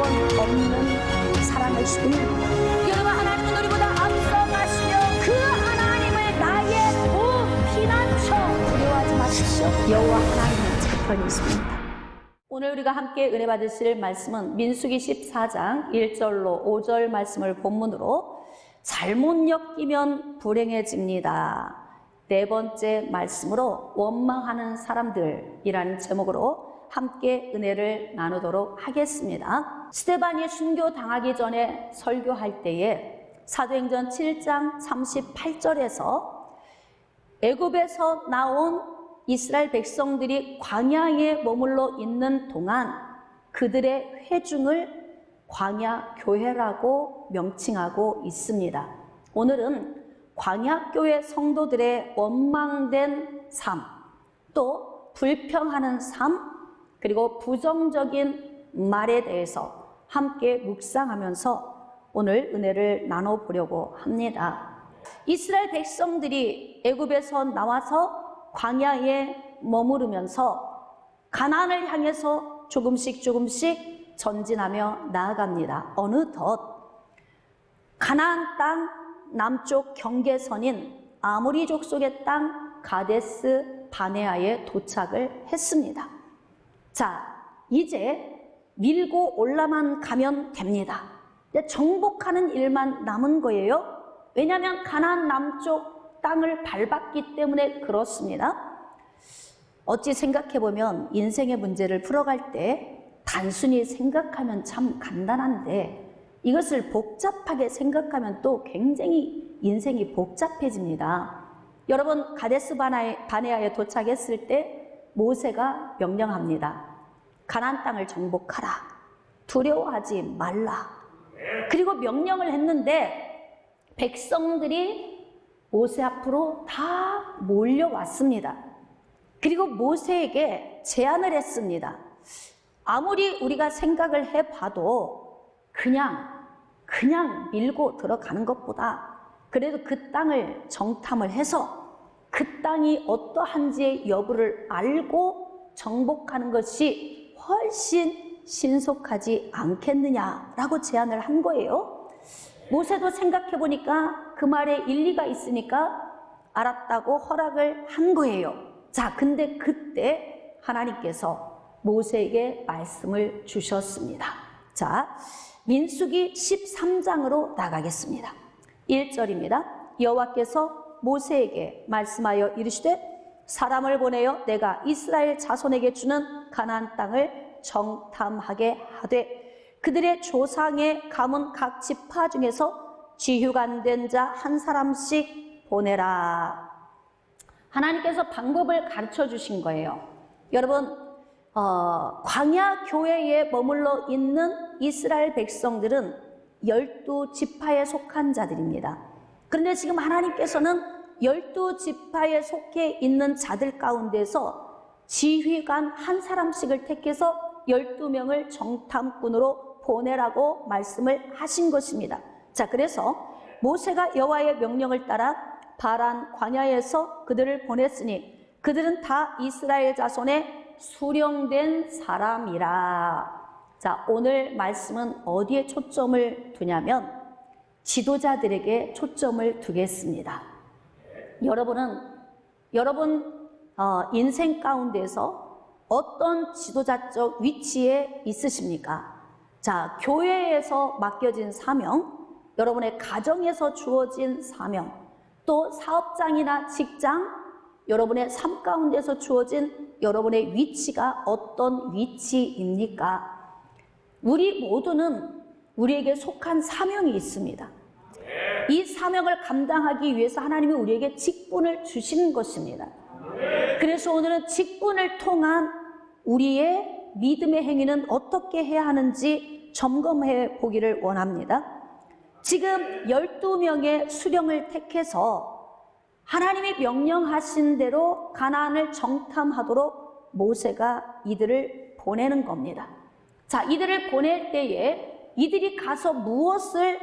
조건 없는 사랑하시고 여러분, 하나님은 우리보다 앞서가시며 그 하나님을 나의 피난처 두려워하지 마십시오. 여호와 하나님은 제 편에 있습니다. 오늘 우리가 함께 은혜 받으실 말씀은 민수기 14장 1절로 5절 말씀을 본문으로 잘못 엮이면 불행해집니다. 네 번째 말씀으로 원망하는 사람들이라는 제목으로 함께 은혜를 나누도록 하겠습니다. 스데반이 순교당하기 전에 설교할 때에 사도행전 7장 38절에서 애굽에서 나온 이스라엘 백성들이 광야에 머물러 있는 동안 그들의 회중을 광야교회라고 명칭하고 있습니다. 오늘은 광야교회 성도들의 원망된 삶, 또 불평하는 삶, 그리고 부정적인 말에 대해서 함께 묵상하면서 오늘 은혜를 나눠보려고 합니다. 이스라엘 백성들이 애굽에서 나와서 광야에 머무르면서 가나안을 향해서 조금씩 전진하며 나아갑니다. 어느덧 가나안 땅 남쪽 경계선인 아모리 족속의 땅 가데스 바네아에 도착을 했습니다. 자, 이제 밀고 올라만 가면 됩니다. 정복하는 일만 남은 거예요. 왜냐하면 가나안 남쪽 땅을 밟았기 때문에 그렇습니다. 어찌 생각해보면 인생의 문제를 풀어갈 때 단순히 생각하면 참 간단한데 이것을 복잡하게 생각하면 또 굉장히 인생이 복잡해집니다. 여러분, 가데스 바네아에 도착했을 때 모세가 명령합니다. 가나안 땅을 정복하라. 두려워하지 말라. 그리고 명령을 했는데 백성들이 모세 앞으로 다 몰려왔습니다. 그리고 모세에게 제안을 했습니다. 아무리 우리가 생각을 해봐도 그냥 밀고 들어가는 것보다 그래도 그 땅을 정탐을 해서 그 땅이 어떠한지의 여부를 알고 정복하는 것이 훨씬 신속하지 않겠느냐라고 제안을 한 거예요. 모세도 생각해보니까 그 말에 일리가 있으니까 알았다고 허락을 한 거예요. 자, 근데 그때 하나님께서 모세에게 말씀을 주셨습니다. 자, 민수기 13장으로 나가겠습니다. 1절입니다. 여호와께서 모세에게 말씀하여 이르시되 사람을 보내어 내가 이스라엘 자손에게 주는 가나안 땅을 정탐하게 하되 그들의 조상의 가문 각 지파 중에서 지휘관된 자 한 사람씩 보내라. 하나님께서 방법을 가르쳐 주신 거예요. 여러분, 광야 교회에 머물러 있는 이스라엘 백성들은 12지파에 속한 자들입니다. 그런데 지금 하나님께서는 12지파에 속해 있는 자들 가운데서 지휘관 한 사람씩을 택해서 12명을 정탐꾼으로 보내라고 말씀을 하신 것입니다. 자, 그래서 모세가 여호와의 명령을 따라 바란 광야에서 그들을 보냈으니 그들은 다 이스라엘 자손의 수령된 사람이라. 자, 오늘 말씀은 어디에 초점을 두냐면 지도자들에게 초점을 두겠습니다. 여러분 인생 가운데서 어떤 지도자적 위치에 있으십니까? 자, 교회에서 맡겨진 사명, 여러분의 가정에서 주어진 사명, 또 사업장이나 직장, 여러분의 삶 가운데서 주어진 여러분의 위치가 어떤 위치입니까? 우리 모두는 우리에게 속한 사명이 있습니다. 이 사명을 감당하기 위해서 하나님이 우리에게 직분을 주시는 것입니다. 그래서 오늘은 직분을 통한 우리의 믿음의 행위는 어떻게 해야 하는지 점검해 보기를 원합니다. 지금 12명의 수령을 택해서 하나님이 명령하신 대로 가나안을 정탐하도록 모세가 이들을 보내는 겁니다. 자, 이들을 보낼 때에 이들이 가서 무엇을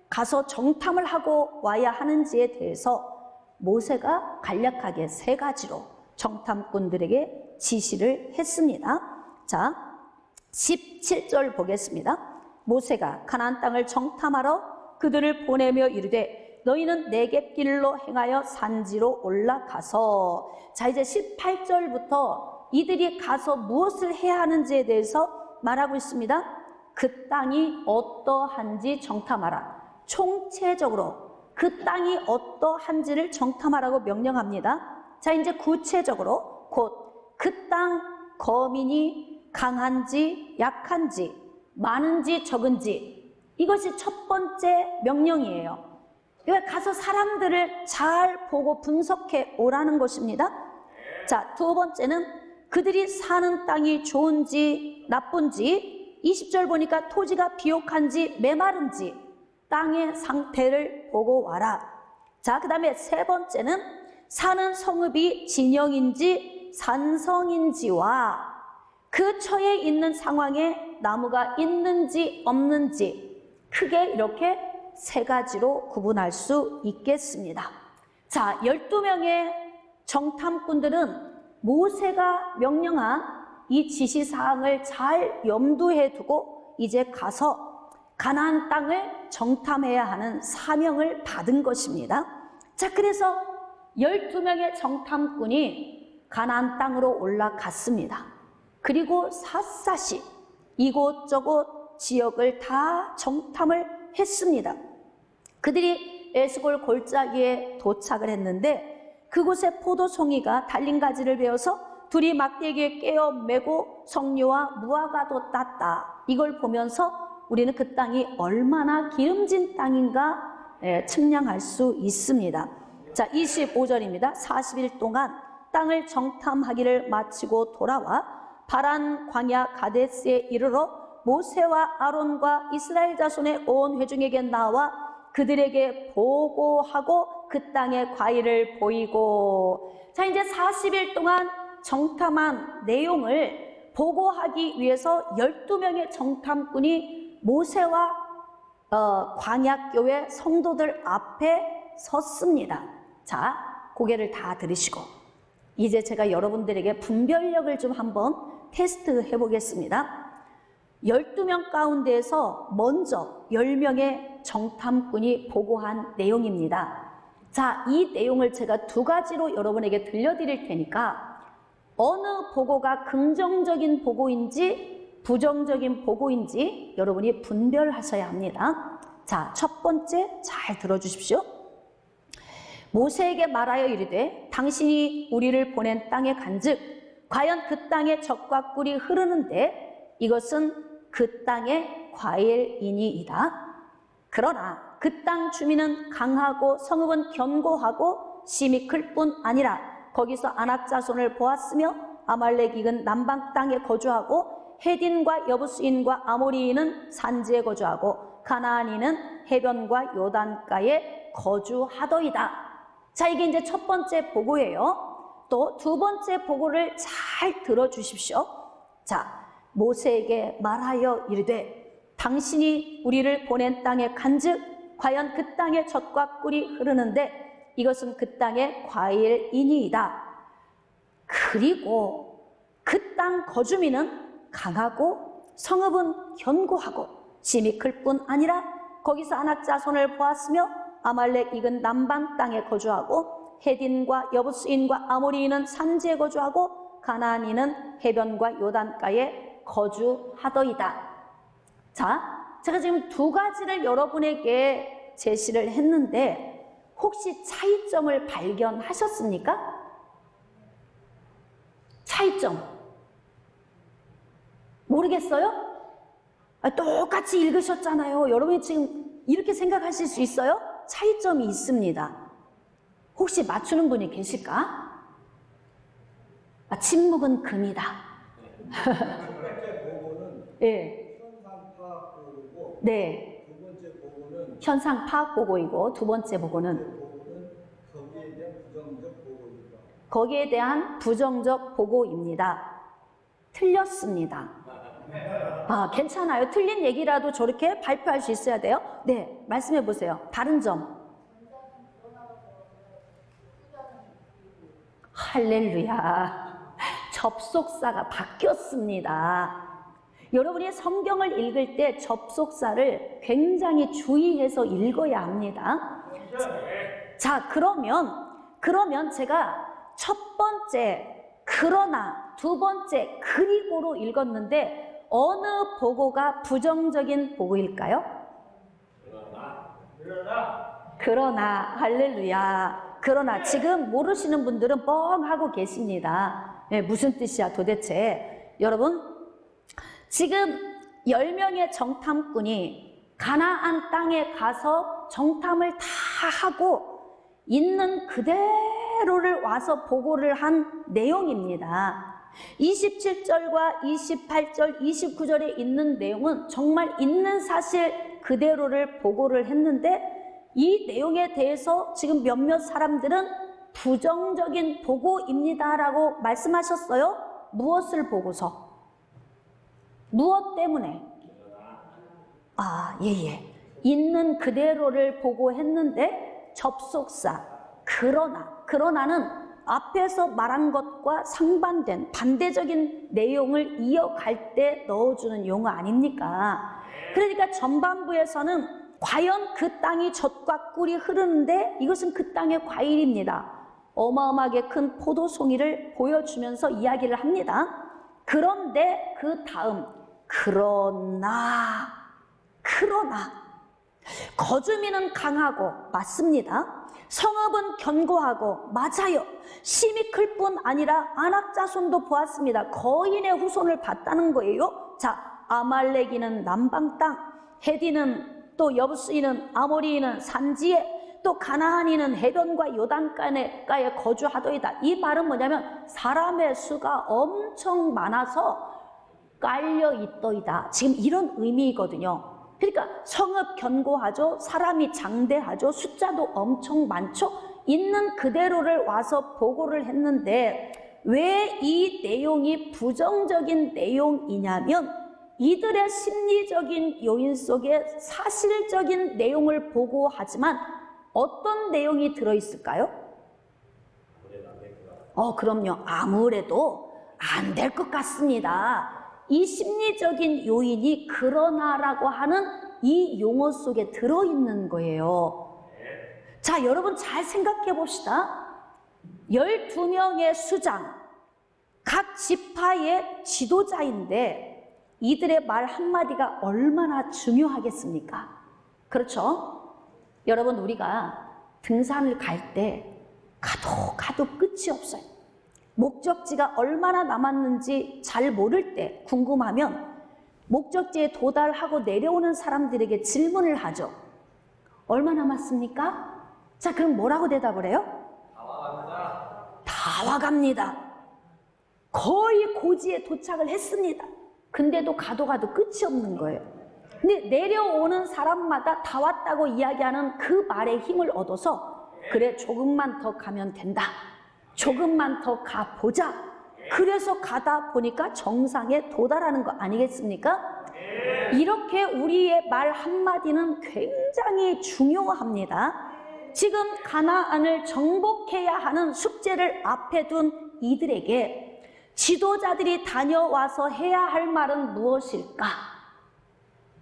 가서 정탐을 하고 와야 하는지에 대해서 모세가 간략하게 3가지로 정탐꾼들에게 지시를 했습니다. 자, 17절 보겠습니다. 모세가 가나안 땅을 정탐하러 그들을 보내며 이르되 너희는 네겝길로 행하여 산지로 올라가서. 자, 이제 18절부터 이들이 가서 무엇을 해야 하는지에 대해서 말하고 있습니다. 그 땅이 어떠한지 정탐하라. 총체적으로 그 땅이 어떠한지를 정탐하라고 명령합니다. 자, 이제 구체적으로 곧 그 땅 거민이 강한지 약한지 많은지 적은지, 이것이 첫 번째 명령이에요. 그러니까 가서 사람들을 잘 보고 분석해 오라는 것입니다. 자, 두 번째는 그들이 사는 땅이 좋은지 나쁜지, 20절 보니까 토지가 비옥한지 메마른지 땅의 상태를 보고 와라. 자, 그 다음에 세 번째는 사는 성읍이 진영인지 산성인지와 그 처에 있는 상황에 나무가 있는지 없는지, 크게 이렇게 세 가지로 구분할 수 있겠습니다. 자, 12명의 정탐꾼들은 모세가 명령한 이 지시사항을 잘 염두에 두고 이제 가서 가나안 땅을 정탐해야 하는 사명을 받은 것입니다. 자, 그래서 12명의 정탐꾼이 가나안 땅으로 올라갔습니다. 그리고 샅샅이 이곳저곳 지역을 다 정탐을 했습니다. 그들이 에스골 골짜기에 도착을 했는데 그곳에 포도송이가 달린 가지를 베어서 둘이 막대기에 깨어 메고 석류와 무화과도 땄다. 이걸 보면서 우리는 그 땅이 얼마나 기름진 땅인가 측량할 수 있습니다. 자, 25절입니다. 40일 동안 땅을 정탐하기를 마치고 돌아와 바란 광야 가데스에 이르러 모세와 아론과 이스라엘 자손의 온 회중에게 나와 그들에게 보고하고 그 땅의 과일을 보이고. 자, 이제 40일 동안 정탐한 내용을 보고하기 위해서 12명의 정탐꾼이 모세와 광야교회 성도들 앞에 섰습니다. 자, 고개를 다 들으시고 이제 제가 여러분들에게 분별력을 좀 한번 테스트 해보겠습니다. 12명 가운데에서 먼저 10명의 정탐꾼이 보고한 내용입니다. 자, 이 내용을 제가 두 가지로 여러분에게 들려드릴 테니까 어느 보고가 긍정적인 보고인지 부정적인 보고인지 여러분이 분별하셔야 합니다. 자, 첫 번째 잘 들어주십시오. 모세에게 말하여 이르되 당신이 우리를 보낸 땅에 간즉 과연 그 땅에 젖과 꿀이 흐르는데 이것은 그 땅의 과일이니이다. 그러나 그 땅 주민은 강하고 성읍은 견고하고 심이 클 뿐 아니라 거기서 아낙 자손을 보았으며 아말렉 이은 남방 땅에 거주하고 헤딘과 여부스인과 아모리인은 산지에 거주하고 가나안인은 해변과 요단가에 거주하더이다. 자, 이게 이제 첫 번째 보고예요. 또 두 번째 보고를 잘 들어주십시오. 자, 모세에게 말하여 이르되 당신이 우리를 보낸 땅에 간즉 과연 그 땅에 젖과 꿀이 흐르는데 이것은 그 땅의 과일이니이다. 그리고 그 땅 거주민은 강하고 성읍은 견고하고 심이 클 뿐 아니라 거기서 아낙 자손을 보았으며 아말렉 이은 남방 땅에 거주하고 헤딘과 여부스인과 아모리인은 산지에 거주하고 가나안인은 해변과 요단가에 거주하더이다. 자, 제가 지금 두 가지를 여러분에게 제시를 했는데 혹시 차이점을 발견하셨습니까? 차이점 모르겠어요? 똑같이 읽으셨잖아요. 여러분이 지금 이렇게 생각하실 수 있어요? 차이점이 있습니다. 혹시 맞추는 분이 계실까? 침묵은 금이다. 첫 번째 보고는 네. 현상 파악 보고고, 네. 두 번째 보고는 현상 파악 보고이고 두 번째 보고는 거기에 대한 부정적 보고입니다. 거기에 대한 부정적 보고입니다. 틀렸습니다. 괜찮아요. 틀린 얘기라도 저렇게 발표할 수 있어야 돼요. 네, 말씀해 보세요. 다른 점. 할렐루야. 접속사가 바뀌었습니다. 여러분이 성경을 읽을 때 접속사를 굉장히 주의해서 읽어야 합니다. 자, 그러면 제가 첫 번째 그러나, 두 번째 그리고로 읽었는데 어느 보고가 부정적인 보고일까요? 그러나, 할렐루야. 그러나 지금 모르시는 분들은 뻥 하고 계십니다. 네, 무슨 뜻이야 도대체. 여러분, 지금 10명의 정탐꾼이 가나안 땅에 가서 정탐을 다 하고 있는 그대로를 와서 보고를 한 내용입니다. 27절과 28절, 29절에 있는 내용은 정말 있는 사실 그대로를 보고를 했는데 이 내용에 대해서 지금 몇몇 사람들은 부정적인 보고입니다라고 말씀하셨어요. 무엇을 보고서? 무엇 때문에? 예. 있는 그대로를 보고했는데 접속사 그러나는 앞에서 말한 것과 상반된 반대적인 내용을 이어갈 때 넣어주는 용어 아닙니까? 그러니까 전반부에서는 과연 그 땅이 젖과 꿀이 흐르는데 이것은 그 땅의 과일입니다. 어마어마하게 큰 포도송이를 보여주면서 이야기를 합니다. 그런데 그 다음 그러나 거주민은 강하고 맞습니다. 성읍은 견고하고 맞아요. 심히 클 뿐 아니라 안악자손도 보았습니다. 거인의 후손을 봤다는 거예요. 자, 아말렉이는 남방 땅, 헤디는 또 여부스인은 아모리인은 산지에, 또 가나안인은 해변과 요단가에 거주하더이다. 이 말은 뭐냐면 사람의 수가 엄청 많아서 깔려 있더이다. 지금 이런 의미거든요. 그러니까 성읍 견고하죠. 사람이 장대하죠. 숫자도 엄청 많죠. 있는 그대로를 와서 보고를 했는데 왜 이 내용이 부정적인 내용이냐면 이들의 심리적인 요인 속에 사실적인 내용을 보고하지만 어떤 내용이 들어있을까요? 그럼요. 아무래도 안 될 것 같습니다. 이 심리적인 요인이 그러나라고 하는 이 용어 속에 들어있는 거예요. 자, 여러분 잘 생각해 봅시다. 12명의 수장, 각 지파의 지도자인데 이들의 말 한마디가 얼마나 중요하겠습니까? 그렇죠? 여러분, 우리가 등산을 갈 때 가도 끝이 없어요. 목적지가 얼마나 남았는지 잘 모를 때 궁금하면 목적지에 도달하고 내려오는 사람들에게 질문을 하죠. 얼마 남았습니까? 자, 그럼 뭐라고 대답을 해요? 다 와갑니다. 다 와갑니다. 거의 고지에 도착을 했습니다. 근데도 가도 끝이 없는 거예요. 근데 내려오는 사람마다 다 왔다고 이야기하는 그 말에 힘을 얻어서 그래, 조금만 더 가면 된다. 조금만 더 가보자. 그래서 가다 보니까 정상에 도달하는 거 아니겠습니까? 이렇게 우리의 말 한마디는 굉장히 중요합니다. 지금 가나안을 정복해야 하는 숙제를 앞에 둔 이들에게 지도자들이 다녀와서 해야 할 말은 무엇일까?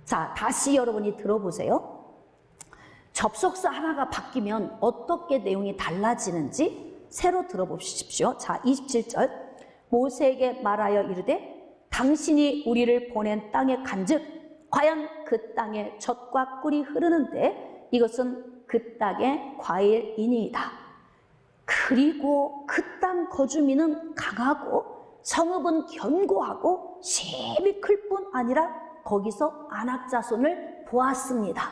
자, 다시 여러분이 들어보세요. 접속사 하나가 바뀌면 어떻게 내용이 달라지는지 새로 들어보십시오. 자, 27절. 모세에게 말하여 이르되 당신이 우리를 보낸 땅에 간즉 과연 그 땅에 젖과 꿀이 흐르는데 이것은 그 땅의 과일이니이다. 그리고 그 땅 거주민은 강하고 성읍은 견고하고 심히 클 뿐 아니라 거기서 안악자손을 보았습니다.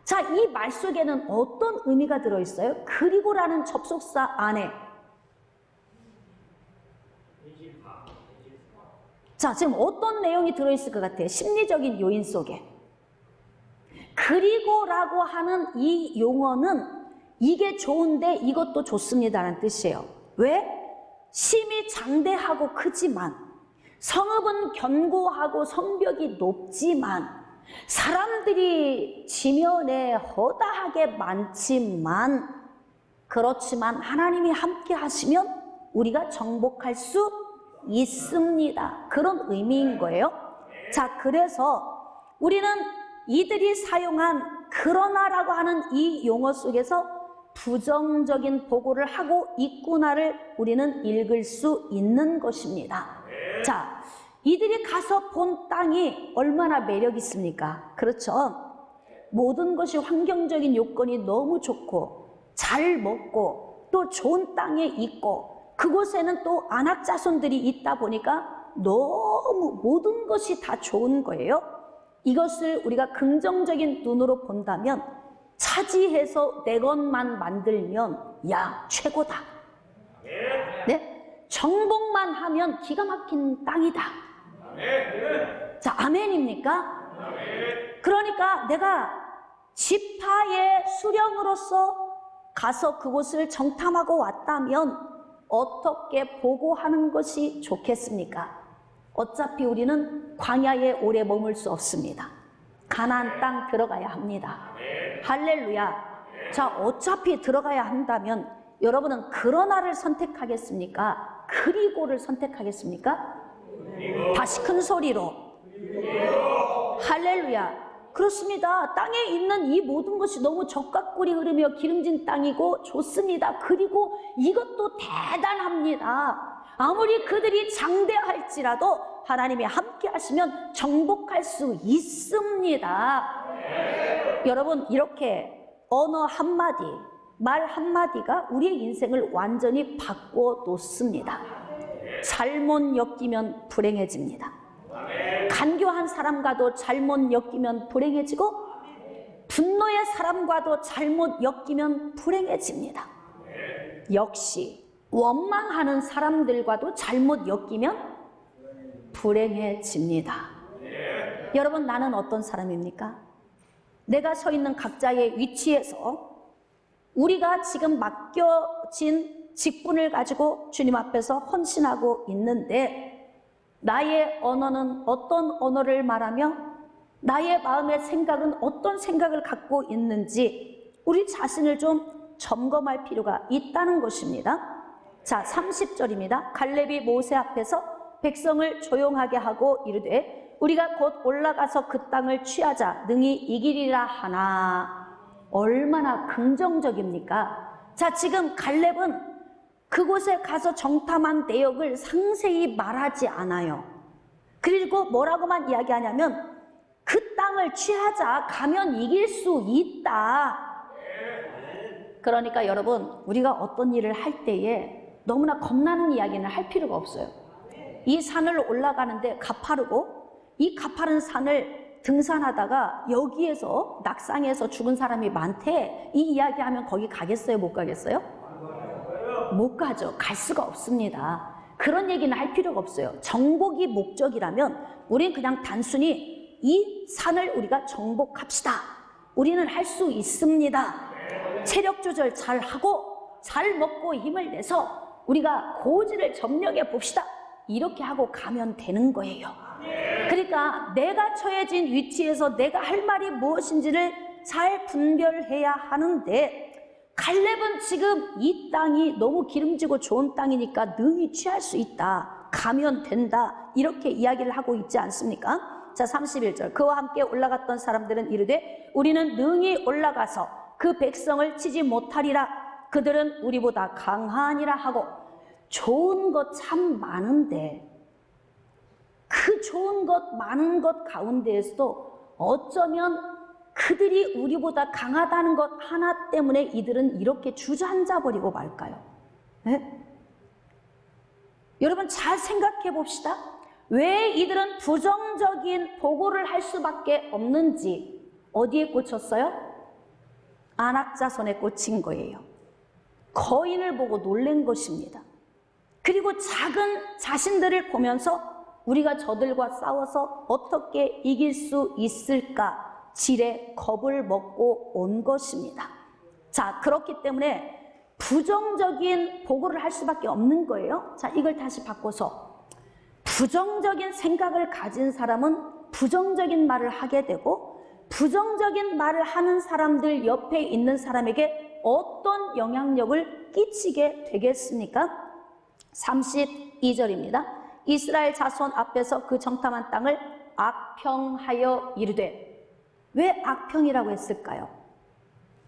자, 이 말 속에는 어떤 의미가 들어있어요? 그리고라는 접속사 안에. 자, 지금 어떤 내용이 들어있을 것 같아요? 심리적인 요인 속에. 그리고라고 하는 이 용어는 이게 좋은데 이것도 좋습니다라는 뜻이에요. 왜? 심히 장대하고 크지만, 성읍은 견고하고 성벽이 높지만, 사람들이 지면에 허다하게 많지만, 그렇지만 하나님이 함께 하시면 우리가 정복할 수 있습니다. 그런 의미인 거예요. 자, 그래서 우리는 이들이 사용한 그러나라고 하는 이 용어 속에서 부정적인 보고를 하고 있구나를 우리는 읽을 수 있는 것입니다. 자, 이들이 가서 본 땅이 얼마나 매력 있습니까? 그렇죠? 모든 것이 환경적인 요건이 너무 좋고 잘 먹고 또 좋은 땅에 있고 그곳에는 또 안악자손들이 있다 보니까 너무 모든 것이 다 좋은 거예요. 이것을 우리가 긍정적인 눈으로 본다면 차지해서 내 것만 만들면 야 최고다. 네? 정복만 하면 기가 막힌 땅이다. 자, 아멘입니까? 그러니까 내가 지파의 수령으로서 가서 그곳을 정탐하고 왔다면 어떻게 보고하는 것이 좋겠습니까? 어차피 우리는 광야에 오래 머물 수 없습니다. 가나안 땅 들어가야 합니다. 할렐루야. 자, 어차피 들어가야 한다면 여러분은 그러나를 선택하겠습니까? 그리고를 선택하겠습니까? 다시 큰 소리로 할렐루야. 그렇습니다. 땅에 있는 이 모든 것이 너무 적과 꿀이 흐르며 기름진 땅이고 좋습니다. 그리고 이것도 대단합니다. 아무리 그들이 장대할지라도 하나님이 함께 하시면 정복할 수 있습니다. 여러분, 이렇게 언어 한마디, 말 한마디가 우리의 인생을 완전히 바꿔 놓습니다. 잘못 엮이면 불행해집니다. 간교한 사람과도 잘못 엮이면 불행해지고 분노의 사람과도 잘못 엮이면 불행해집니다. 역시 원망하는 사람들과도 잘못 엮이면 불행해집니다. 여러분, 나는 어떤 사람입니까? 내가 서 있는 각자의 위치에서 우리가 지금 맡겨진 직분을 가지고 주님 앞에서 헌신하고 있는데 나의 언어는 어떤 언어를 말하며 나의 마음의 생각은 어떤 생각을 갖고 있는지 우리 자신을 좀 점검할 필요가 있다는 것입니다. 자, 30절입니다. 갈렙이 모세 앞에서 백성을 조용하게 하고 이르되 우리가 곧 올라가서 그 땅을 취하자 능히 이기리라 하나. 얼마나 긍정적입니까? 자, 지금 갈렙은 그곳에 가서 정탐한 내역을 상세히 말하지 않아요. 그리고 뭐라고만 이야기하냐면 그 땅을 취하자, 가면 이길 수 있다. 그러니까 여러분, 우리가 어떤 일을 할 때에 너무나 겁나는 이야기는 할 필요가 없어요. 이 산을 올라가는데 가파르고 이 가파른 산을 등산하다가 여기에서 낙상해서 죽은 사람이 많대. 이 이야기하면 거기 가겠어요? 못 가겠어요? 못 가죠. 갈 수가 없습니다. 그런 얘기는 할 필요가 없어요. 정복이 목적이라면 우리는 그냥 단순히 이 산을 우리가 정복합시다. 우리는 할 수 있습니다. 체력 조절 잘 하고 잘 먹고 힘을 내서 우리가 고지를 점령해 봅시다. 이렇게 하고 가면 되는 거예요. 그러니까 내가 처해진 위치에서 내가 할 말이 무엇인지를 잘 분별해야 하는데 갈렙은 지금 이 땅이 너무 기름지고 좋은 땅이니까 능히 취할 수 있다. 가면 된다. 이렇게 이야기를 하고 있지 않습니까? 자, 31절. 그와 함께 올라갔던 사람들은 이르되 우리는 능히 올라가서 그 백성을 치지 못하리라. 그들은 우리보다 강하니라 하고. 좋은 것 참 많은데 그 좋은 것 많은 것 가운데에서도 어쩌면 그들이 우리보다 강하다는 것 하나 때문에 이들은 이렇게 주저앉아 버리고 말까요? 네? 여러분, 잘 생각해 봅시다. 왜 이들은 부정적인 보고를 할 수밖에 없는지 어디에 꽂혔어요? 안악자손에 꽂힌 거예요. 거인을 보고 놀란 것입니다. 그리고 작은 자신들을 보면서 우리가 저들과 싸워서 어떻게 이길 수 있을까 지레 겁을 먹고 온 것입니다. 자, 그렇기 때문에 부정적인 보고를 할 수밖에 없는 거예요. 자, 이걸 다시 바꿔서 부정적인 생각을 가진 사람은 부정적인 말을 하게 되고 부정적인 말을 하는 사람들 옆에 있는 사람에게 어떤 영향력을 끼치게 되겠습니까? 32절입니다. 이스라엘 자손 앞에서 그 정탐한 땅을 악평하여 이르되. 왜 악평이라고 했을까요?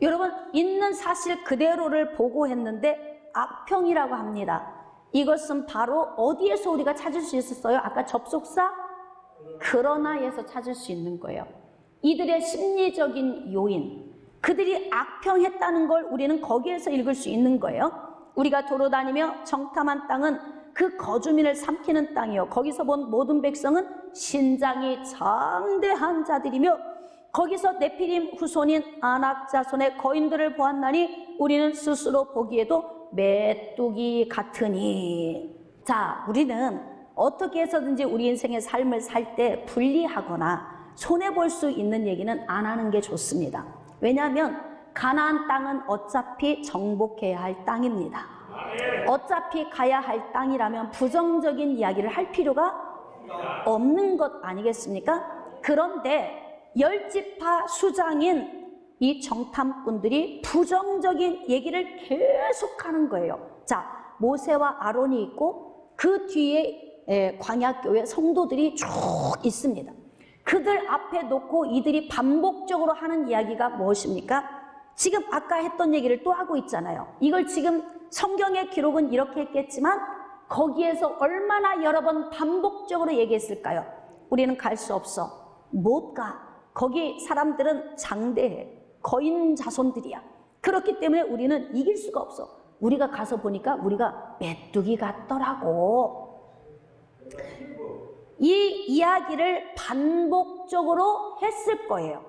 여러분, 있는 사실 그대로를 보고했는데 악평이라고 합니다. 이것은 바로 어디에서 우리가 찾을 수 있었어요? 아까 접속사 그러나에서 찾을 수 있는 거예요. 이들의 심리적인 요인, 그들이 악평했다는 걸 우리는 거기에서 읽을 수 있는 거예요. 우리가 도로다니며 정탐한 땅은 그 거주민을 삼키는 땅이요, 거기서 본 모든 백성은 신장이 장대한 자들이며 거기서 네피림 후손인 아낙 자손의 거인들을 보았나니 우리는 스스로 보기에도 메뚜기 같으니. 자, 우리는 어떻게 해서든지 우리 인생의 삶을 살 때 분리하거나 손해볼 수 있는 얘기는 안 하는 게 좋습니다. 왜냐하면 가나안 땅은 어차피 정복해야 할 땅입니다. 어차피 가야 할 땅이라면 부정적인 이야기를 할 필요가 없는 것 아니겠습니까? 그런데 10지파 수장인 이 정탐꾼들이 부정적인 얘기를 계속하는 거예요. 자, 모세와 아론이 있고 그 뒤에 광야교회 성도들이 쭉 있습니다. 그들 앞에 놓고 이들이 반복적으로 하는 이야기가 무엇입니까? 지금 아까 했던 얘기를 또 하고 있잖아요. 이걸 지금 성경의 기록은 이렇게 했겠지만 거기에서 얼마나 여러 번 반복적으로 얘기했을까요? 우리는 갈 수 없어. 못 가. 거기 사람들은 장대해. 거인 자손들이야. 그렇기 때문에 우리는 이길 수가 없어. 우리가 가서 보니까 우리가 메뚜기 같더라고. 이 이야기를 반복적으로 했을 거예요.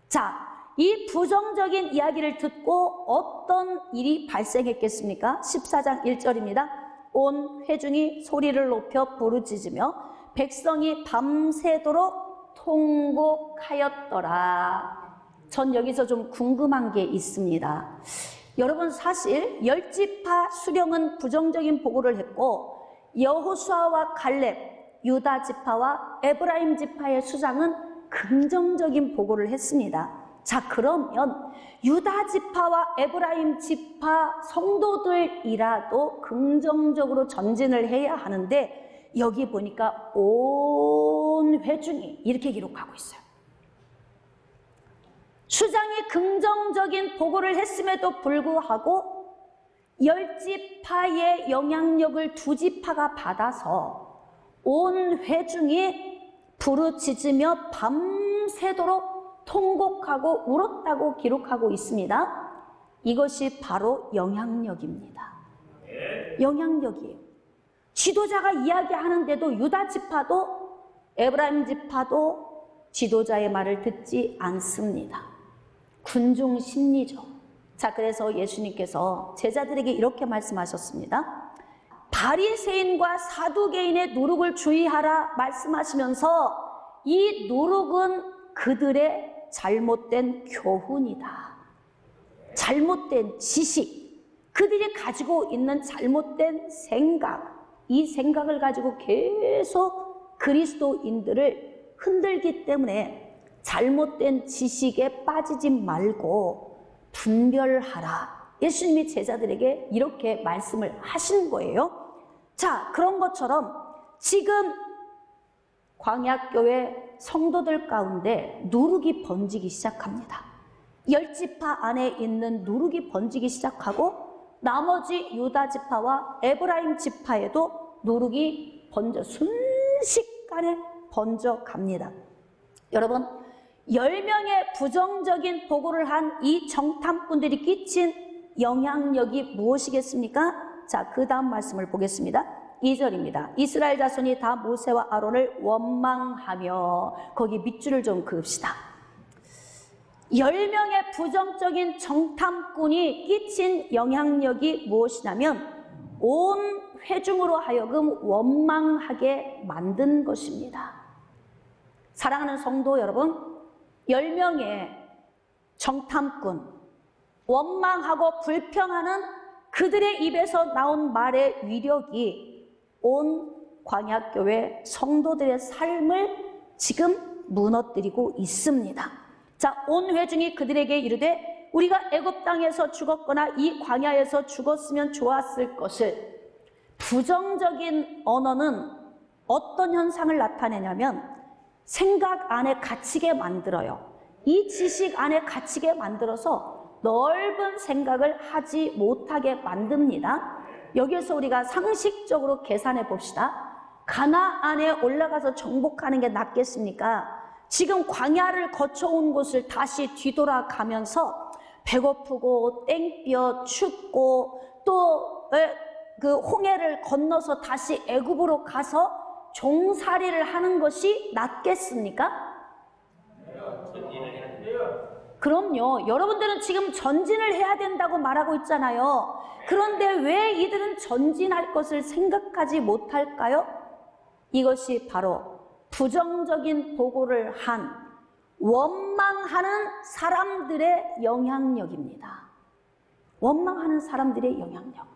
자, 이 부정적인 이야기를 듣고 어떤 일이 발생했겠습니까? 14장 1절입니다. 온 회중이 소리를 높여 부르짖으며 백성이 밤새도록 통곡하였더라. 전 여기서 좀 궁금한 게 있습니다. 여러분, 사실 10지파 수령은 부정적인 보고를 했고 여호수아와 갈렙, 유다 지파와 에브라임 지파의 수장은 긍정적인 보고를 했습니다. 자, 그러면 유다 지파와 에브라임 지파 성도들이라도 긍정적으로 전진을 해야 하는데 여기 보니까 온 회중이 이렇게 기록하고 있어요. 수장이 긍정적인 보고를 했음에도 불구하고 10지파의 영향력을 2지파가 받아서 온 회중이 부르짖으며 밤새도록 통곡하고 울었다고 기록하고 있습니다. 이것이 바로 영향력입니다. 영향력이에요. 지도자가 이야기하는데도 유다 지파도 에브라임 지파도 지도자의 말을 듣지 않습니다. 군중 심리죠. 자, 그래서 예수님께서 제자들에게 이렇게 말씀하셨습니다. 바리새인과 사두개인의 누룩을 주의하라 말씀하시면서 이 누룩은 그들의 잘못된 교훈이다. 잘못된 지식, 그들이 가지고 있는 잘못된 생각, 이 생각을 가지고 계속 그리스도인들을 흔들기 때문에 잘못된 지식에 빠지지 말고 분별하라. 예수님이 제자들에게 이렇게 말씀을 하신 거예요. 자, 그런 것처럼 지금 광야교회 성도들 가운데 누룩이 번지기 시작합니다. 10지파 안에 있는 누룩이 번지기 시작하고 나머지 유다 지파와 에브라임 지파에도 누룩이 번져 순식간에 번져갑니다. 여러분, 10명의 부정적인 보고를 한 이 정탐꾼들이 끼친 영향력이 무엇이겠습니까? 자, 그 다음 말씀을 보겠습니다. 2절입니다. 이스라엘 자손이 다 모세와 아론을 원망하며, 거기 밑줄을 좀 그읍시다. 10명의 부정적인 정탐꾼이 끼친 영향력이 무엇이냐면 온 회중으로 하여금 원망하게 만든 것입니다. 사랑하는 성도 여러분, 10명의 정탐꾼, 원망하고 불평하는 그들의 입에서 나온 말의 위력이 온 광야교회 성도들의 삶을 지금 무너뜨리고 있습니다. 자, 온 회중이 그들에게 이르되 우리가 애굽 땅에서 죽었거나 이 광야에서 죽었으면 좋았을 것을. 부정적인 언어는 어떤 현상을 나타내냐면 생각 안에 갇히게 만들어요. 이 지식 안에 갇히게 만들어서 넓은 생각을 하지 못하게 만듭니다. 여기에서 우리가 상식적으로 계산해 봅시다. 가나안에 올라가서 정복하는 게 낫겠습니까? 지금 광야를 거쳐온 곳을 다시 뒤돌아가면서 배고프고 땡볕 춥고 또 그 홍해를 건너서 다시 애굽으로 가서 종살이를 하는 것이 낫겠습니까? 그럼요. 여러분들은 지금 전진을 해야 된다고 말하고 있잖아요. 그런데 왜 이들은 전진할 것을 생각하지 못할까요? 이것이 바로 부정적인 보고를 한 원망하는 사람들의 영향력입니다. 원망하는 사람들의 영향력.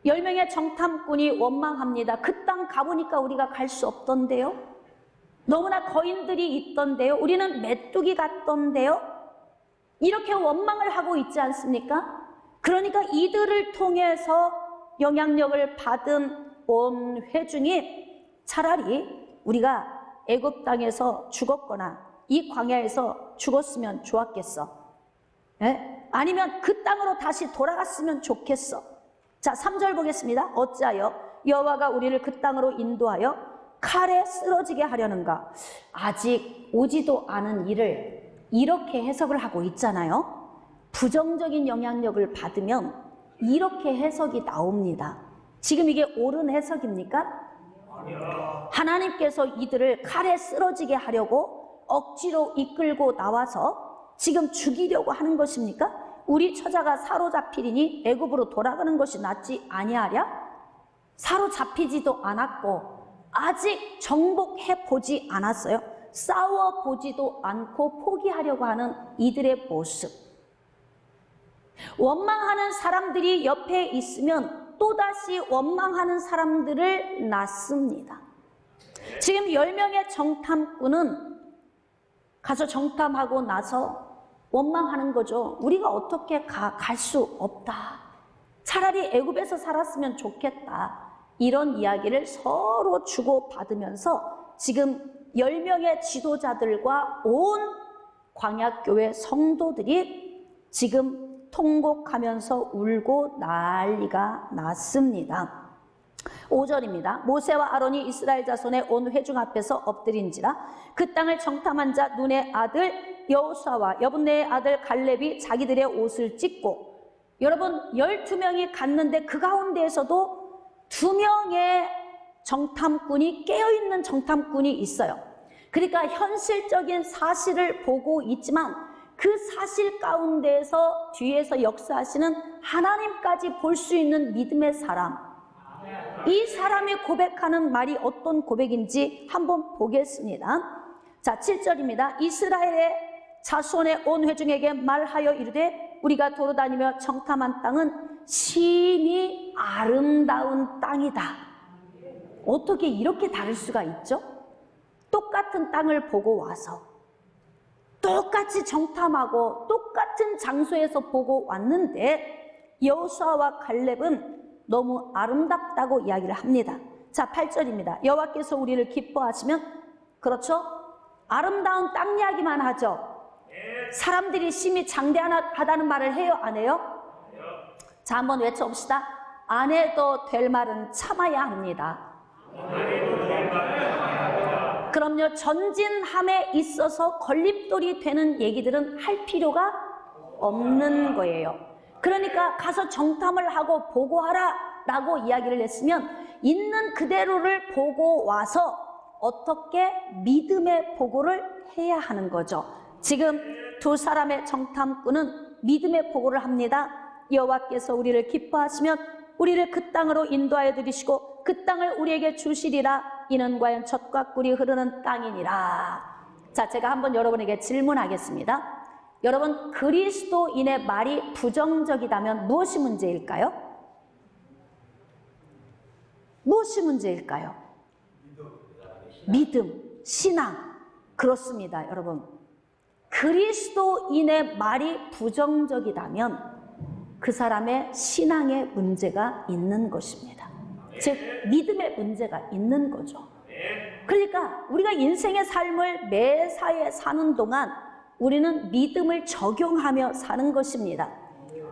10명의 정탐꾼이 원망합니다. 그 땅 가보니까 우리가 갈 수 없던데요. 너무나 거인들이 있던데요. 우리는 메뚜기 같던데요. 이렇게 원망을 하고 있지 않습니까? 그러니까 이들을 통해서 영향력을 받은 온 회중이 차라리 우리가 애굽 땅에서 죽었거나 이 광야에서 죽었으면 좋았겠어. 네? 아니면 그 땅으로 다시 돌아갔으면 좋겠어. 자, 3절 보겠습니다. 어찌하여 여호와가 우리를 그 땅으로 인도하여 칼에 쓰러지게 하려는가? 아직 오지도 않은 일을 이렇게 해석을 하고 있잖아요. 부정적인 영향력을 받으면 이렇게 해석이 나옵니다. 지금 이게 옳은 해석입니까? 하나님께서 이들을 칼에 쓰러지게 하려고 억지로 이끌고 나와서 지금 죽이려고 하는 것입니까? 우리 처자가 사로잡히리니 애굽으로 돌아가는 것이 낫지 아니하랴? 사로잡히지도 않았고 아직 정복해 보지 않았어요. 싸워 보지도 않고 포기하려고 하는 이들의 모습. 원망하는 사람들이 옆에 있으면 또다시 원망하는 사람들을 낳습니다. 지금 10명의 정탐꾼은 가서 정탐하고 나서 원망하는 거죠. 우리가 어떻게 갈 수 없다. 차라리 애굽에서 살았으면 좋겠다. 이런 이야기를 서로 주고받으면서 지금 10명의 지도자들과 온 광야교회 성도들이 지금 통곡하면서 울고 난리가 났습니다. 5절입니다. 모세와 아론이 이스라엘 자손의 온 회중 앞에서 엎드린지라 그 땅을 정탐한 자 눈의 아들 여호수아와 여분네의 아들 갈렙이 자기들의 옷을 찢고, 여러분 12명이 갔는데 그 가운데에서도 2명의 정탐꾼이 깨어있는 정탐꾼이 있어요. 그러니까 현실적인 사실을 보고 있지만 그 사실 가운데에서 뒤에서 역사하시는 하나님까지 볼 수 있는 믿음의 사람, 이 사람이 고백하는 말이 어떤 고백인지 한번 보겠습니다. 자, 7절입니다. 이스라엘의 자손의 온 회중에게 말하여 이르되 우리가 돌아다니며 정탐한 땅은 심히 아름다운 땅이다. 어떻게 이렇게 다를 수가 있죠? 똑같은 땅을 보고 와서 똑같이 정탐하고 똑같은 장소에서 보고 왔는데 여호수아와 갈렙은 너무 아름답다고 이야기를 합니다. 자, 8절입니다. 여호와께서 우리를 기뻐하시면, 그렇죠? 아름다운 땅 이야기만 하죠. 사람들이 심히 장대하다는 말을 해요, 안 해요? 자, 한번 외쳐봅시다. 안 해도 될 말은 참아야 합니다. 그럼요, 전진함에 있어서 걸림돌이 되는 얘기들은 할 필요가 없는 거예요. 그러니까 가서 정탐을 하고 보고하라 라고 이야기를 했으면 있는 그대로를 보고 와서 어떻게 믿음의 보고를 해야 하는 거죠. 지금 2사람의 정탐꾼은 믿음의 보고를 합니다. 여호와께서 우리를 기뻐하시면 우리를 그 땅으로 인도하여 들이시고 그 땅을 우리에게 주시리라. 이는 과연 젖과 꿀이 흐르는 땅이니라. 자, 제가 한번 여러분에게 질문하겠습니다. 여러분, 그리스도인의 말이 부정적이다면 무엇이 문제일까요? 무엇이 문제일까요? 믿음, 신앙. 그렇습니다, 여러분. 그리스도인의 말이 부정적이다면 그 사람의 신앙에 문제가 있는 것입니다. 즉, 믿음에 문제가 있는 거죠. 그러니까 우리가 인생의 삶을 매사에 사는 동안 우리는 믿음을 적용하며 사는 것입니다.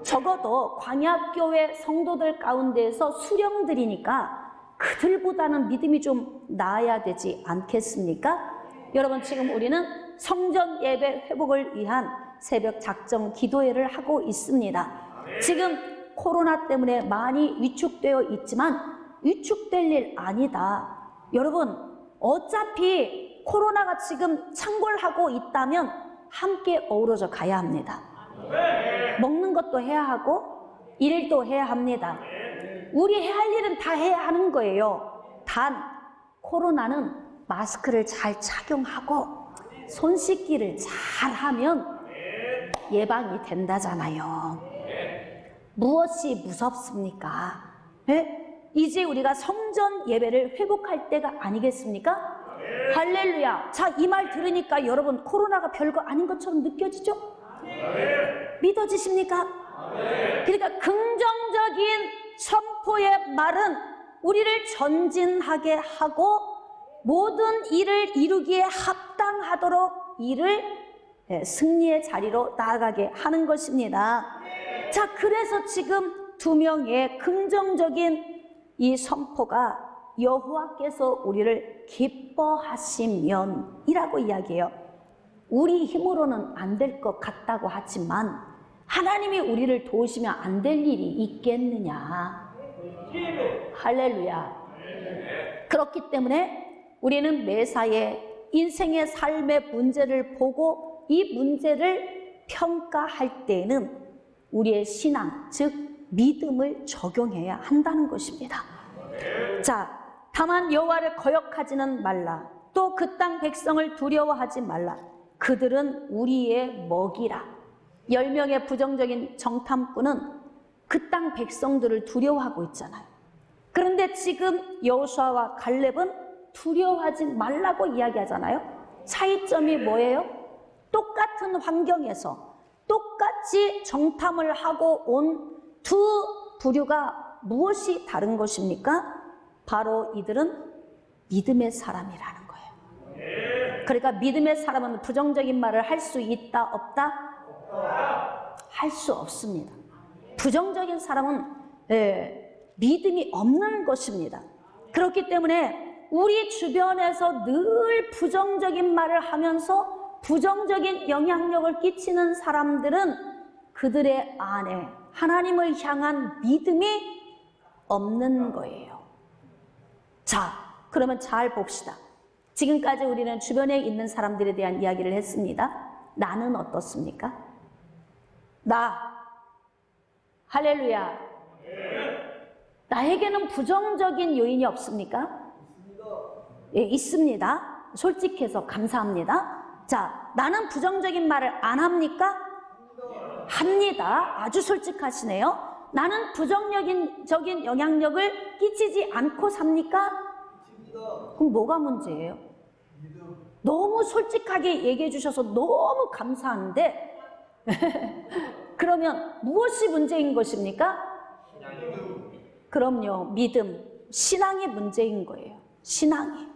적어도 광야교회 성도들 가운데에서 수령들이니까 그들보다는 믿음이 좀 나아야 되지 않겠습니까? 여러분, 지금 우리는 성전 예배 회복을 위한 새벽 작정 기도회를 하고 있습니다. 지금 코로나 때문에 많이 위축되어 있지만 위축될 일 아니다. 여러분, 어차피 코로나가 지금 창궐하고 있다면 함께 어우러져 가야 합니다. 먹는 것도 해야 하고 일도 해야 합니다. 우리 해야 할 일은 다 해야 하는 거예요. 단 코로나는 마스크를 잘 착용하고 손 씻기를 잘 하면 예방이 된다잖아요. 무엇이 무섭습니까? 네? 이제 우리가 성전 예배를 회복할 때가 아니겠습니까? 할렐루야. 자, 이 말 들으니까 여러분 코로나가 별거 아닌 것처럼 느껴지죠? 믿어지십니까? 그러니까 긍정적인 선포의 말은 우리를 전진하게 하고 모든 일을 이루기에 합당하도록 일을 승리의 자리로 나아가게 하는 것입니다. 자, 그래서 지금 두 명의 긍정적인 이 선포가 여호와께서 우리를 기뻐하시면 이라고 이야기해요. 우리 힘으로는 안 될 것 같다고 하지만 하나님이 우리를 도우시면 안 될 일이 있겠느냐. 할렐루야. 그렇기 때문에 우리는 매사에 인생의 삶의 문제를 보고 이 문제를 평가할 때에는 우리의 신앙, 즉 믿음을 적용해야 한다는 것입니다. 자, 다만 여호와를 거역하지는 말라. 또 그 땅 백성을 두려워하지 말라. 그들은 우리의 먹이라. 10명의 부정적인 정탐꾼은 그 땅 백성들을 두려워하고 있잖아요. 그런데 지금 여호수아와 갈렙은 두려워하지 말라고 이야기하잖아요. 차이점이 뭐예요? 똑같은 환경에서 똑같이 정탐을 하고 온 두 부류가 무엇이 다른 것입니까? 바로 이들은 믿음의 사람이라는 거예요. 그러니까 믿음의 사람은 부정적인 말을 할 수 있다, 없다? 할 수 없습니다. 부정적인 사람은 믿음이 없는 것입니다. 그렇기 때문에 우리 주변에서 늘 부정적인 말을 하면서 부정적인 영향력을 끼치는 사람들은 그들의 안에 하나님을 향한 믿음이 없는 거예요. 자, 그러면 잘 봅시다. 지금까지 우리는 주변에 있는 사람들에 대한 이야기를 했습니다. 나는 어떻습니까? 나, 할렐루야. 나에게는 부정적인 요인이 없습니까? 예, 있습니다. 솔직해서 감사합니다. 자, 나는 부정적인 말을 안 합니까? 합니다. 아주 솔직하시네요. 나는 부정적인 영향력을 끼치지 않고 삽니까? 그럼 뭐가 문제예요? 너무 솔직하게 얘기해 주셔서 너무 감사한데 그러면 무엇이 문제인 것입니까? 그럼요, 믿음, 신앙이 문제인 거예요. 신앙이.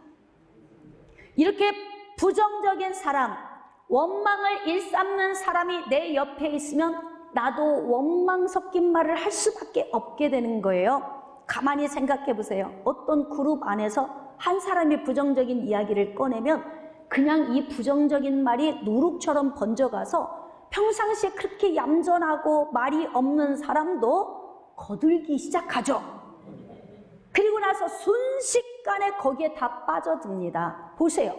이렇게 부정적인 사람, 원망을 일삼는 사람이 내 옆에 있으면 나도 원망 섞인 말을 할 수밖에 없게 되는 거예요. 가만히 생각해 보세요. 어떤 그룹 안에서 한 사람이 부정적인 이야기를 꺼내면 그냥 이 부정적인 말이 누룩처럼 번져가서 평상시에 그렇게 얌전하고 말이 없는 사람도 거들기 시작하죠. 그리고 나서 순식간에 거기에 다 빠져듭니다. 보세요.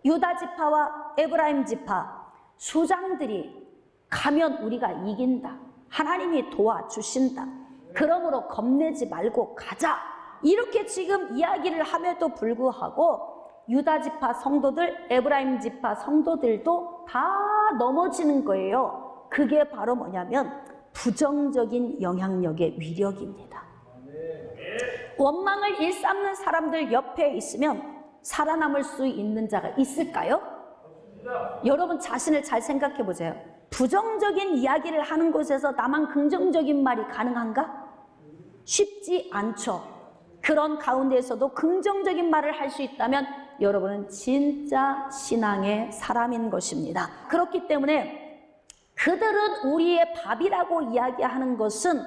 유다 지파와 에브라임 지파 수장들이 가면 우리가 이긴다. 하나님이 도와주신다. 그러므로 겁내지 말고 가자. 이렇게 지금 이야기를 함에도 불구하고 유다 지파 성도들, 에브라임 지파 성도들도 다 넘어지는 거예요. 그게 바로 뭐냐면 부정적인 영향력의 위력입니다. 원망을 일삼는 사람들 옆에 있으면 살아남을 수 있는 자가 있을까요? 여러분 자신을 잘 생각해 보세요. 부정적인 이야기를 하는 곳에서 나만 긍정적인 말이 가능한가? 쉽지 않죠. 그런 가운데에서도 긍정적인 말을 할 수 있다면 여러분은 진짜 신앙의 사람인 것입니다. 그렇기 때문에 그들은 우리의 밥이라고 이야기하는 것은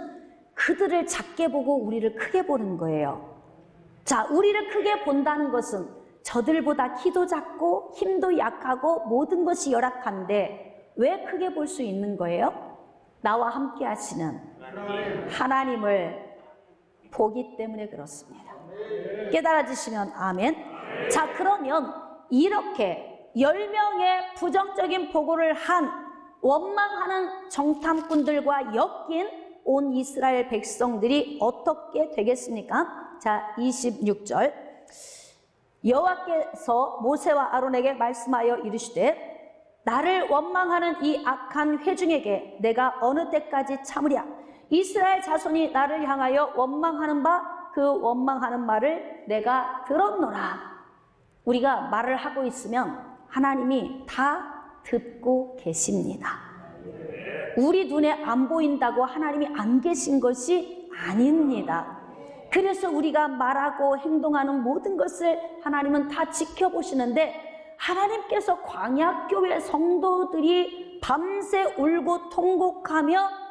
그들을 작게 보고 우리를 크게 보는 거예요. 자, 우리를 크게 본다는 것은 저들보다 키도 작고 힘도 약하고 모든 것이 열악한데 왜 크게 볼 수 있는 거예요? 나와 함께 하시는 하나님을 보기 때문에 그렇습니다. 깨달아지시면 아멘. 자, 그러면 이렇게 10명의 부정적인 보고를 한 원망하는 정탐꾼들과 엮인 온 이스라엘 백성들이 어떻게 되겠습니까? 자, 26절. 여호와께서 모세와 아론에게 말씀하여 이르시되 나를 원망하는 이 악한 회중에게 내가 어느 때까지 참으랴. 이스라엘 자손이 나를 향하여 원망하는 바 그 원망하는 말을 내가 들었노라. 우리가 말을 하고 있으면 하나님이 다 듣고 계십니다. 우리 눈에 안 보인다고 하나님이 안 계신 것이 아닙니다. 그래서 우리가 말하고 행동하는 모든 것을 하나님은 다 지켜보시는데 하나님께서 광야교회 성도들이 밤새 울고 통곡하며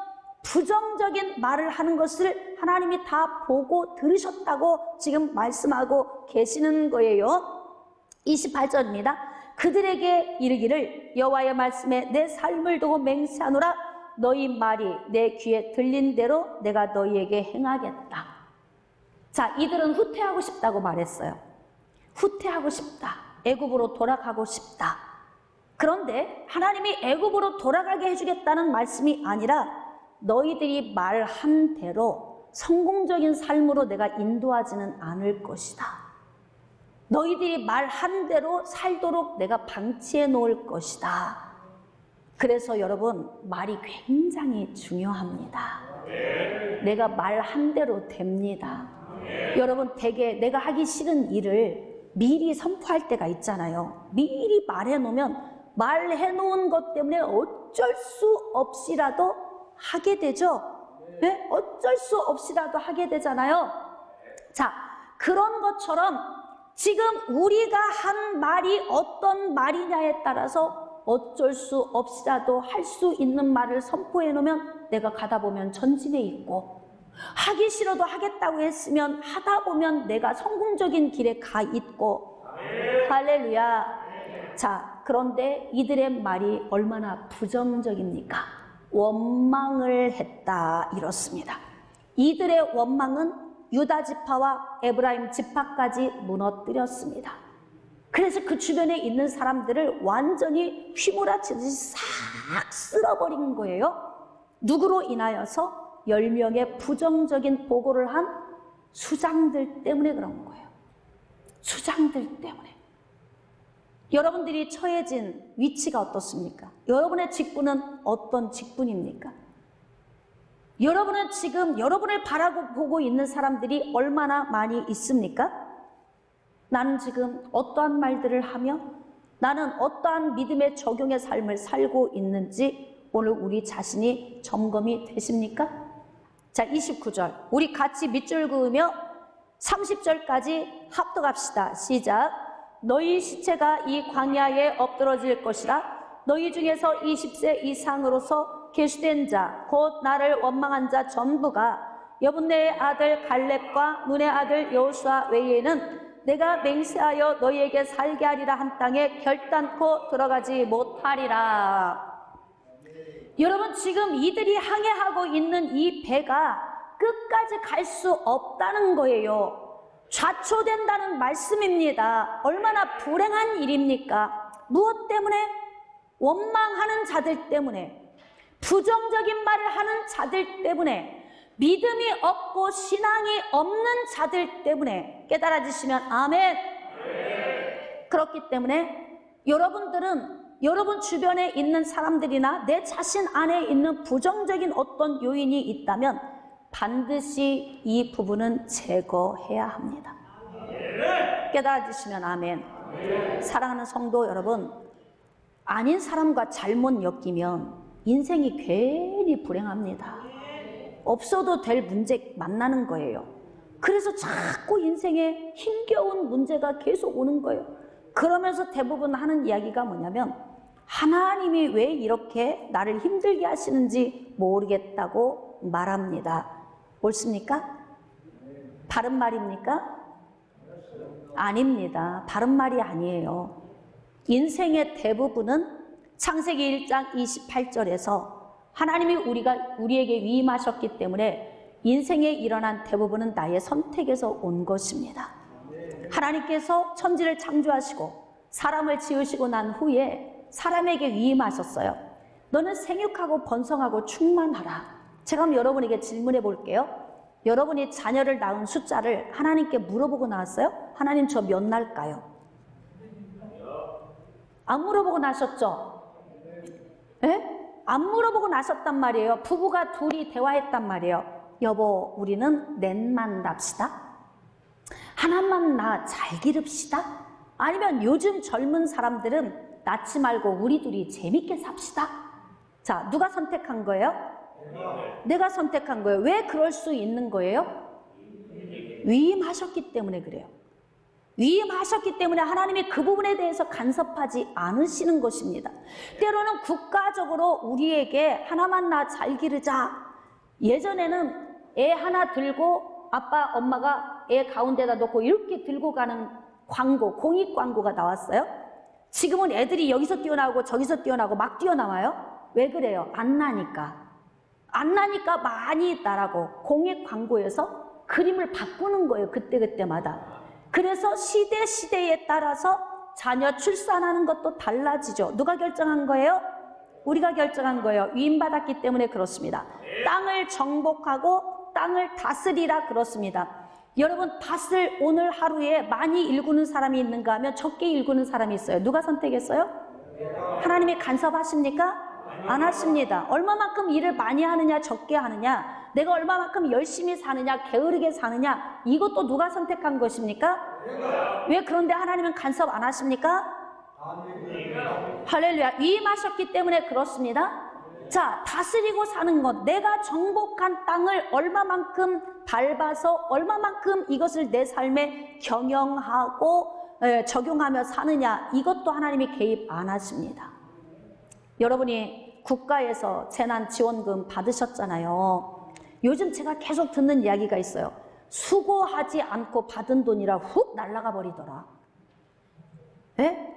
부정적인 말을 하는 것을 하나님이 다 보고 들으셨다고 지금 말씀하고 계시는 거예요. 28절입니다. 그들에게 이르기를 여호와의 말씀에 내 삶을 두고 맹세하노라. 너희 말이 내 귀에 들린 대로 내가 너희에게 행하겠다. 자, 이들은 후퇴하고 싶다고 말했어요. 후퇴하고 싶다. 애굽으로 돌아가고 싶다. 그런데 하나님이 애굽으로 돌아가게 해주겠다는 말씀이 아니라 너희들이 말한 대로 성공적인 삶으로 내가 인도하지는 않을 것이다. 너희들이 말한 대로 살도록 내가 방치해 놓을 것이다. 그래서 여러분, 말이 굉장히 중요합니다. 내가 말한 대로 됩니다. 여러분, 대개 내가 하기 싫은 일을 미리 선포할 때가 있잖아요. 미리 말해 놓으면 말해 놓은 것 때문에 어쩔 수 없이라도 하게 되죠. 네? 어쩔 수 없이라도 하게 되잖아요. 자, 그런 것처럼 지금 우리가 한 말이 어떤 말이냐에 따라서 어쩔 수 없이라도 할 수 있는 말을 선포해 놓으면 내가 가다 보면 전진해 있고, 하기 싫어도 하겠다고 했으면 하다 보면 내가 성공적인 길에 가 있고. 할렐루야. 자, 그런데 이들의 말이 얼마나 부정적입니까? 원망을 했다 이렇습니다. 이들의 원망은 유다 지파와 에브라임 지파까지 무너뜨렸습니다. 그래서 그 주변에 있는 사람들을 완전히 휘몰아치듯이 싹 쓸어버린 거예요. 누구로 인하여서 10명의 부정적인 보고를 한 수장들 때문에 그런 거예요. 수장들 때문에. 여러분들이 처해진 위치가 어떻습니까? 여러분의 직분은 어떤 직분입니까? 여러분은 지금 여러분을 바라고 보고 있는 사람들이 얼마나 많이 있습니까? 나는 지금 어떠한 말들을 하며 나는 어떠한 믿음의 적용의 삶을 살고 있는지 오늘 우리 자신이 점검이 되십니까? 자, 29절. 우리 같이 밑줄 그으며 30절까지 합독합시다. 시작. 너희 시체가 이 광야에 엎드러질 것이라. 너희 중에서 20세 이상으로서 계수된 자, 곧 나를 원망한 자 전부가 여분네의 아들 갈렙과 눈의 아들 여호수아 외에는 내가 맹세하여 너희에게 살게 하리라 한 땅에 결단코 들어가지 못하리라. 여러분, 지금 이들이 항해하고 있는 이 배가 끝까지 갈 수 없다는 거예요. 좌초된다는 말씀입니다. 얼마나 불행한 일입니까? 무엇 때문에? 원망하는 자들 때문에, 부정적인 말을 하는 자들 때문에, 믿음이 없고 신앙이 없는 자들 때문에. 깨달아지시면 아멘. 그렇기 때문에 여러분들은 여러분 주변에 있는 사람들이나 내 자신 안에 있는 부정적인 어떤 요인이 있다면 반드시 이 부분은 제거해야 합니다. 깨달아지시면 아멘. 사랑하는 성도 여러분, 아닌 사람과 잘못 엮이면 인생이 괜히 불행합니다. 없어도 될 문제 만나는 거예요. 그래서 자꾸 인생에 힘겨운 문제가 계속 오는 거예요. 그러면서 대부분 하는 이야기가 뭐냐면 하나님이 왜 이렇게 나를 힘들게 하시는지 모르겠다고 말합니다. 옳습니까? 바른 말입니까? 아닙니다. 바른 말이 아니에요. 인생의 대부분은 창세기 1장 28절에서 하나님이 우리에게 위임하셨기 때문에 인생에 일어난 대부분은 나의 선택에서 온 것입니다. 하나님께서 천지를 창조하시고 사람을 지으시고 난 후에 사람에게 위임하셨어요. 너는 생육하고 번성하고 충만하라. 제가 그럼 여러분에게 질문해 볼게요. 여러분이 자녀를 낳은 숫자를 하나님께 물어보고 나왔어요? 하나님 저 몇 날까요? 안 물어보고 나셨죠? 예? 안 물어보고 나셨단 말이에요. 부부가 둘이 대화했단 말이에요. 여보, 우리는 넷만 납시다. 하나만 낳아 잘 기릅시다. 아니면 요즘 젊은 사람들은 낳지 말고 우리 둘이 재밌게 삽시다. 자, 누가 선택한 거예요? 내가 선택한 거예요. 왜 그럴 수 있는 거예요? 위임하셨기 때문에 그래요. 위임하셨기 때문에 하나님이 그 부분에 대해서 간섭하지 않으시는 것입니다. 때로는 국가적으로 우리에게 하나만 낳아 잘 기르자. 예전에는 애 하나 들고 아빠 엄마가 애 가운데다 놓고 이렇게 들고 가는 광고, 공익 광고가 나왔어요. 지금은 애들이 여기서 뛰어나오고 저기서 뛰어나오고 막 뛰어나와요. 왜 그래요? 안 나니까. 안 나니까 많이 나라고 공익 광고에서 그림을 바꾸는 거예요. 그때마다. 그래서 시대에 따라서 자녀 출산하는 것도 달라지죠. 누가 결정한 거예요? 우리가 결정한 거예요. 위임받았기 때문에 그렇습니다. 땅을 정복하고 땅을 다스리라 그렇습니다. 여러분, 닷을 오늘 하루에 많이 일구는 사람이 있는가 하면 적게 일구는 사람이 있어요. 누가 선택했어요? 하나님이 간섭하십니까? 안 하십니다. 얼마만큼 일을 많이 하느냐 적게 하느냐, 내가 얼마만큼 열심히 사느냐 게으르게 사느냐, 이것도 누가 선택한 것입니까? 왜 그런데 하나님은 간섭 안 하십니까? 할렐루야. 위임하셨기 때문에 그렇습니다. 자, 다스리고 사는 것, 내가 정복한 땅을 얼마만큼 밟아서 얼마만큼 이것을 내 삶에 경영하고 적용하며 사느냐, 이것도 하나님이 개입 안 하십니다. 여러분이 국가에서 재난지원금 받으셨잖아요. 요즘 제가 계속 듣는 이야기가 있어요. 수고하지 않고 받은 돈이라 훅 날아가 버리더라. 예?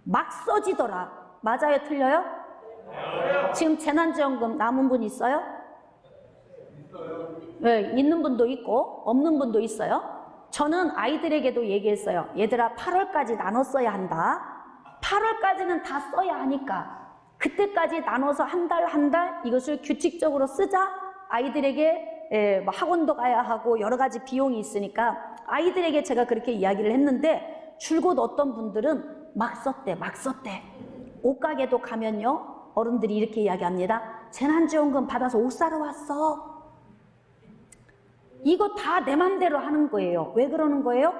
막 써지더라. 맞아요? 틀려요? 지금 재난지원금 남은 분 있어요? 네, 있는 분도 있고 없는 분도 있어요. 저는 아이들에게도 얘기했어요. 얘들아, 8월까지 나눠 써야 한다. 8월까지는 다 써야 하니까 그때까지 나눠서 한 달 이것을 규칙적으로 쓰자. 아이들에게 뭐 학원도 가야 하고 여러 가지 비용이 있으니까 아이들에게 제가 그렇게 이야기를 했는데, 줄곧 어떤 분들은 막 썼대. 옷가게도 가면요, 어른들이 이렇게 이야기합니다. 재난지원금 받아서 옷 사러 왔어. 이거 다 내 맘대로 하는 거예요. 왜 그러는 거예요?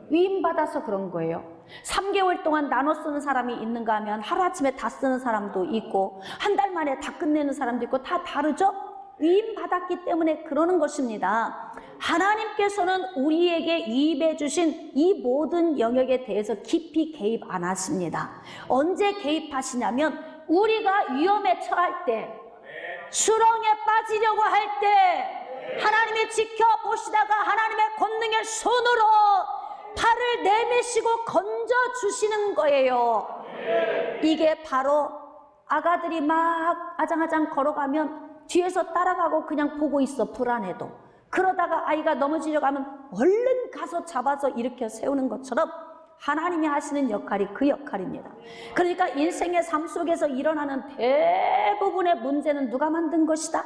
위임받아서 그런 거예요. 3개월 동안 나눠 쓰는 사람이 있는가 하면 하루아침에 다 쓰는 사람도 있고 한 달 만에 다 끝내는 사람도 있고 다 다르죠? 위임받았기 때문에 그러는 것입니다. 하나님께서는 우리에게 위임해 주신 이 모든 영역에 대해서 깊이 개입 안 하십니다. 언제 개입하시냐면 우리가 위험에 처할 때, 수렁에 빠지려고 할 때 하나님이 지켜보시다가 하나님의 권능의 손으로 팔을 내미시고 건져주시는 거예요. 이게 바로 아가들이 막 아장아장 걸어가면 뒤에서 따라가고 그냥 보고 있어. 불안해도. 그러다가 아이가 넘어지려고 하면 얼른 가서 잡아서 일으켜 세우는 것처럼 하나님이 하시는 역할이 그 역할입니다. 그러니까 인생의 삶 속에서 일어나는 대부분의 문제는 누가 만든 것이다?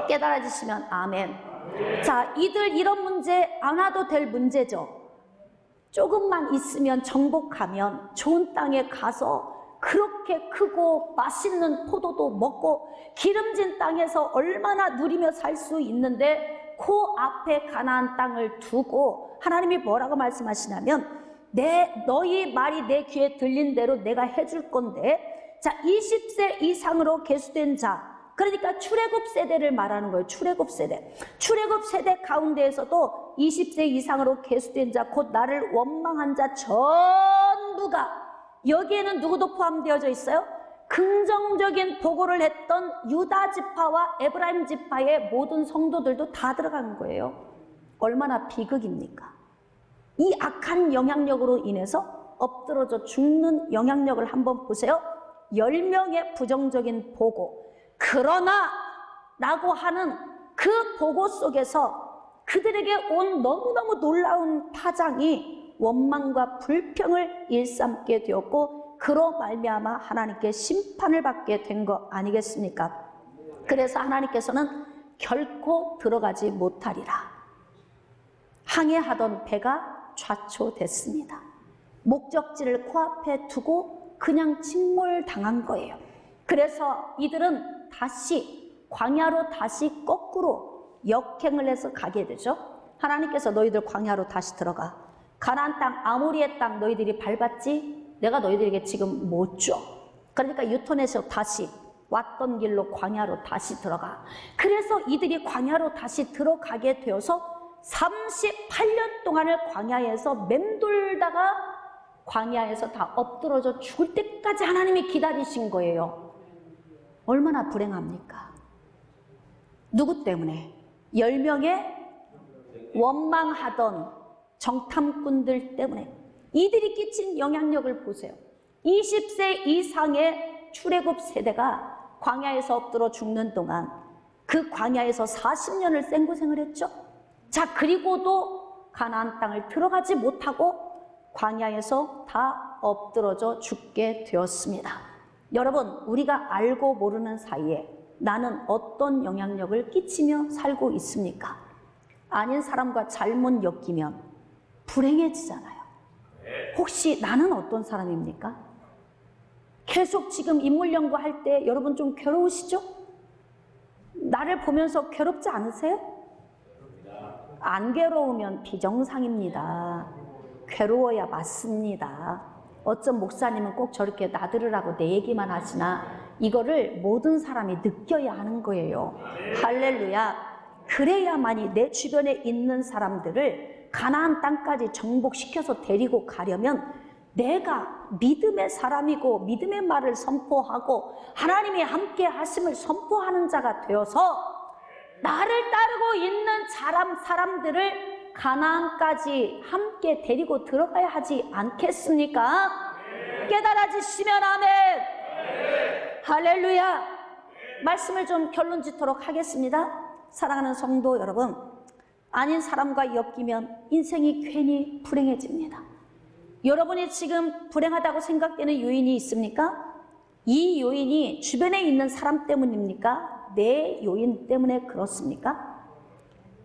깨달아지시면 아멘. 자, 이런 문제 안 와도 될 문제죠. 조금만 있으면 정복하면 좋은 땅에 가서 그렇게 크고 맛있는 포도도 먹고 기름진 땅에서 얼마나 누리며 살 수 있는데, 그 앞에 가나안 땅을 두고 하나님이 뭐라고 말씀하시냐면, 너희 말이 내 귀에 들린 대로 내가 해줄 건데, 자, 20세 이상으로 계수된 자, 그러니까 출애굽 세대를 말하는 거예요. 출애굽 세대. 출애굽 세대 가운데에서도 20세 이상으로 계수된 자, 곧 나를 원망한 자 전부가, 여기에는 누구도 포함되어져 있어요? 긍정적인 보고를 했던 유다 지파와 에브라임 지파의 모든 성도들도 다 들어가는 거예요. 얼마나 비극입니까? 이 악한 영향력으로 인해서 엎드러져 죽는 영향력을 한번 보세요. 10명의 부정적인 보고, 그러나 라고 하는 그 보고 속에서 그들에게 온 너무너무 놀라운 파장이 원망과 불평을 일삼게 되었고, 그로 말미암아 하나님께 심판을 받게 된 거 아니겠습니까? 그래서 하나님께서는 결코 들어가지 못하리라. 항해하던 배가 좌초됐습니다. 목적지를 코앞에 두고 그냥 침몰당한 거예요. 그래서 이들은 다시 광야로 다시 거꾸로 역행을 해서 가게 되죠. 하나님께서 너희들 광야로 다시 들어가. 가나안 땅, 아모리의 땅 너희들이 밟았지? 내가 너희들에게 지금 못 줘. 그러니까 유턴해서 다시 왔던 길로 광야로 다시 들어가. 그래서 이들이 광야로 다시 들어가게 되어서 38년 동안을 광야에서 맴돌다가 광야에서 다 엎드러져 죽을 때까지 하나님이 기다리신 거예요. 얼마나 불행합니까? 누구 때문에? 10명의 원망하던 정탐꾼들 때문에. 이들이 끼친 영향력을 보세요. 20세 이상의 출애굽 세대가 광야에서 엎드러 죽는 동안 그 광야에서 40년을 생고생을 했죠. 자, 그리고도 가나안 땅을 들어가지 못하고 광야에서 다 엎드러져 죽게 되었습니다. 여러분, 우리가 알고 모르는 사이에 나는 어떤 영향력을 끼치며 살고 있습니까? 아닌 사람과 잘못 엮이면 불행해지잖아요. 혹시 나는 어떤 사람입니까? 계속 지금 인물 연구할 때 여러분 좀 괴로우시죠? 나를 보면서 괴롭지 않으세요? 안 괴로우면 비정상입니다. 괴로워야 맞습니다. 어쩜 목사님은 꼭 저렇게 나들으라고 내 얘기만 하시나, 이거를 모든 사람이 느껴야 하는 거예요. 할렐루야. 그래야만이 내 주변에 있는 사람들을 가나안 땅까지 정복시켜서 데리고 가려면 내가 믿음의 사람이고 믿음의 말을 선포하고 하나님이 함께 하심을 선포하는 자가 되어서 나를 따르고 있는 사람들을 가나안까지 함께 데리고 들어가야 하지 않겠습니까? 깨달아지시면 아멘. 할렐루야. 말씀을 좀 결론 짓도록 하겠습니다. 사랑하는 성도 여러분, 아닌 사람과 엮이면 인생이 괜히 불행해집니다. 여러분이 지금 불행하다고 생각되는 요인이 있습니까? 이 요인이 주변에 있는 사람 때문입니까? 내 요인 때문에 그렇습니까?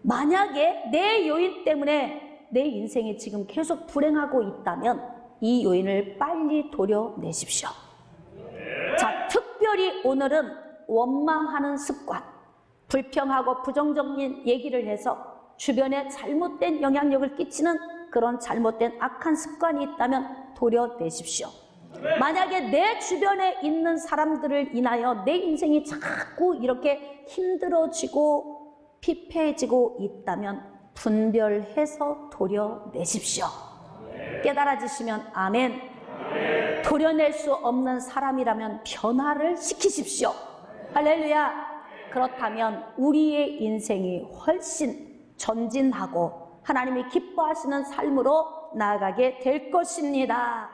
만약에 내 요인 때문에 내 인생이 지금 계속 불행하고 있다면 이 요인을 빨리 도려내십시오. 자, 특별히 오늘은 원망하는 습관, 불평하고 부정적인 얘기를 해서 주변에 잘못된 영향력을 끼치는 그런 잘못된 악한 습관이 있다면 도려내십시오. 만약에 내 주변에 있는 사람들을 인하여 내 인생이 자꾸 이렇게 힘들어지고 피폐해지고 있다면 분별해서 도려내십시오. 깨달아지시면 아멘. 도려낼 수 없는 사람이라면 변화를 시키십시오. 할렐루야. 그렇다면 우리의 인생이 훨씬 전진하고 하나님이 기뻐하시는 삶으로 나아가게 될 것입니다.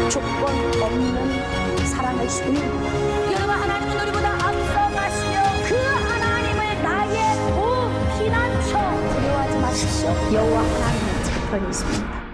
조건 없는 사랑하시는 여러분, 하나님은 우리보다 앞서가시며 그 하나님을 나의 피난처 두려워하지 마십시오. 여호와 하나님의 제 편이 있습니다.